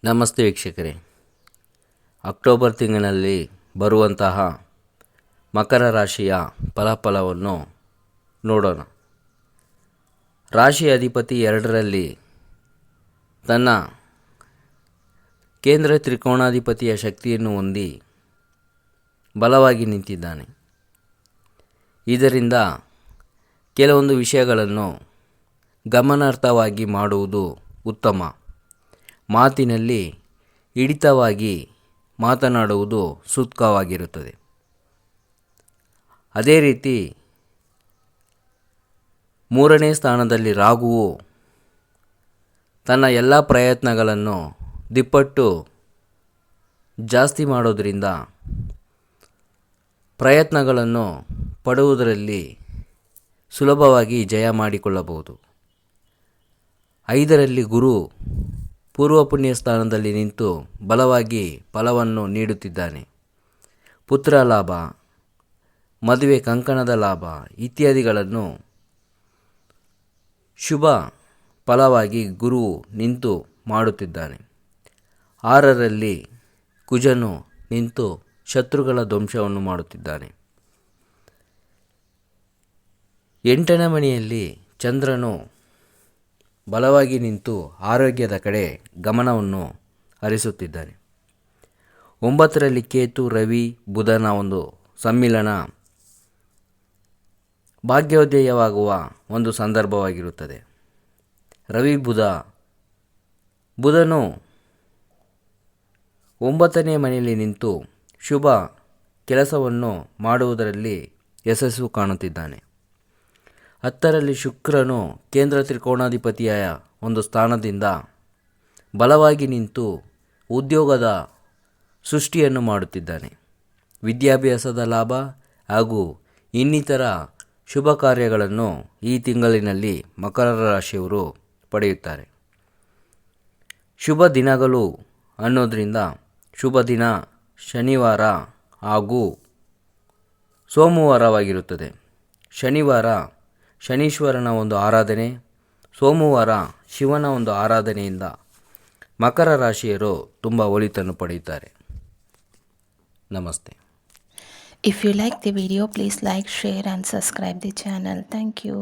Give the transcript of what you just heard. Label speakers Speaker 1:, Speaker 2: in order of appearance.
Speaker 1: ನಮಸ್ತೆ ವೀಕ್ಷಕರೇ, ಅಕ್ಟೋಬರ್ ತಿಂಗಳಿನಲ್ಲಿ ಬರುವಂತಹ ಮಕರ ರಾಶಿಯ ಫಲಾಫಲವನ್ನು ನೋಡೋಣ. ರಾಶಿ ಅಧಿಪತಿ 2ರಲ್ಲಿ ತನ್ನ ಕೇಂದ್ರ ತ್ರಿಕೋಣಾಧಿಪತಿಯ ಶಕ್ತಿಯನ್ನು ಹೊಂದಿ ಬಲವಾಗಿ ನಿಂತಿದ್ದಾನೆ. ಇದರಿಂದ ಕೆಲವೊಂದು ವಿಷಯಗಳನ್ನು ಗಮನಾರ್ಹವಾಗಿ ಮಾಡುವುದು ಉತ್ತಮ. ಮಾತಿನಲ್ಲಿ ಹಿಡಿತವಾಗಿ ಮಾತನಾಡುವುದು ಸೂಕ್ತವಾಗಿರುತ್ತದೆ. ಅದೇ ರೀತಿ 3ನೇ ಸ್ಥಾನದಲ್ಲಿ ರಾಹುವು ತನ್ನ ಎಲ್ಲ ಪ್ರಯತ್ನಗಳನ್ನು ದುಪ್ಪಟ್ಟು ಜಾಸ್ತಿ ಮಾಡೋದರಿಂದ ಪ್ರಯತ್ನಗಳನ್ನು ಪಡುವುದರಲ್ಲಿ ಸುಲಭವಾಗಿ ಜಯ ಮಾಡಿಕೊಳ್ಳಬಹುದು. 5ರಲ್ಲಿ ಗುರು ಪೂರ್ವ ಪುಣ್ಯ ಸ್ಥಾನದಲ್ಲಿ ನಿಂತು ಬಲವಾಗಿ ಫಲವನ್ನು ನೀಡುತ್ತಿದ್ದಾನೆ. ಪುತ್ರ ಲಾಭ, ಮದುವೆ ಕಂಕಣದ ಲಾಭ ಇತ್ಯಾದಿಗಳನ್ನು ಶುಭ ಫಲವಾಗಿ ಗುರು ನಿಂತು ಮಾಡುತ್ತಿದ್ದಾನೆ. 6ರಲ್ಲಿ ಕುಜನು ನಿಂತು ಶತ್ರುಗಳ ಧ್ವಂಸವನ್ನು ಮಾಡುತ್ತಿದ್ದಾನೆ. 8ನೇ ಮನೆಯಲ್ಲಿ ಚಂದ್ರನು ಬಲವಾಗಿ ನಿಂತು ಆರೋಗ್ಯದ ಕಡೆ ಗಮನವನ್ನು ಹರಿಸುತ್ತಿದ್ದಾನೆ. 9ರಲ್ಲಿ ಕೇತು ರವಿ ಬುಧನ ಒಂದು ಸಮ್ಮಿಲನ ಭಾಗ್ಯೋದಯವಾಗುವ ಒಂದು ಸಂದರ್ಭವಾಗಿರುತ್ತದೆ. ರವಿ ಬುಧನು 9ನೇ ಮನೆಯಲ್ಲಿ ನಿಂತು ಶುಭ ಕೆಲಸವನ್ನು ಮಾಡುವುದರಲ್ಲಿ ಯಶಸ್ಸು ಕಾಣುತ್ತಿದ್ದಾನೆ. 10ರಲ್ಲಿ ಶುಕ್ರನು ಕೇಂದ್ರ ತ್ರಿಕೋಣಾಧಿಪತಿಯ ಒಂದು ಸ್ಥಾನದಿಂದ ಬಲವಾಗಿ ನಿಂತು ಉದ್ಯೋಗದ ಸೃಷ್ಟಿಯನ್ನು ಮಾಡುತ್ತಿದ್ದಾನೆ. ವಿದ್ಯಾಭ್ಯಾಸದ ಲಾಭ ಹಾಗೂ ಇನ್ನಿತರ ಶುಭ ಕಾರ್ಯಗಳನ್ನು ಈ ತಿಂಗಳಿನಲ್ಲಿ ಮಕರ ರಾಶಿಯವರು ಪಡೆಯುತ್ತಾರೆ. ಶುಭ ದಿನಗಳು ಅನ್ನೋದರಿಂದ ಶುಭ ದಿನ ಶನಿವಾರ ಹಾಗೂ ಸೋಮವಾರವಾಗಿರುತ್ತದೆ. ಶನಿವಾರ ಶನೀಶ್ವರನ ಒಂದು ಆರಾಧನೆ, ಸೋಮವಾರ ಶಿವನ ಒಂದು ಆರಾಧನೆಯಿಂದ ಮಕರ ರಾಶಿಯರು ತುಂಬ ಒಳಿತನ್ನು ಪಡೆಯುತ್ತಾರೆ. ನಮಸ್ತೆ.
Speaker 2: If you like the video, please like, share and subscribe the channel. Thank you.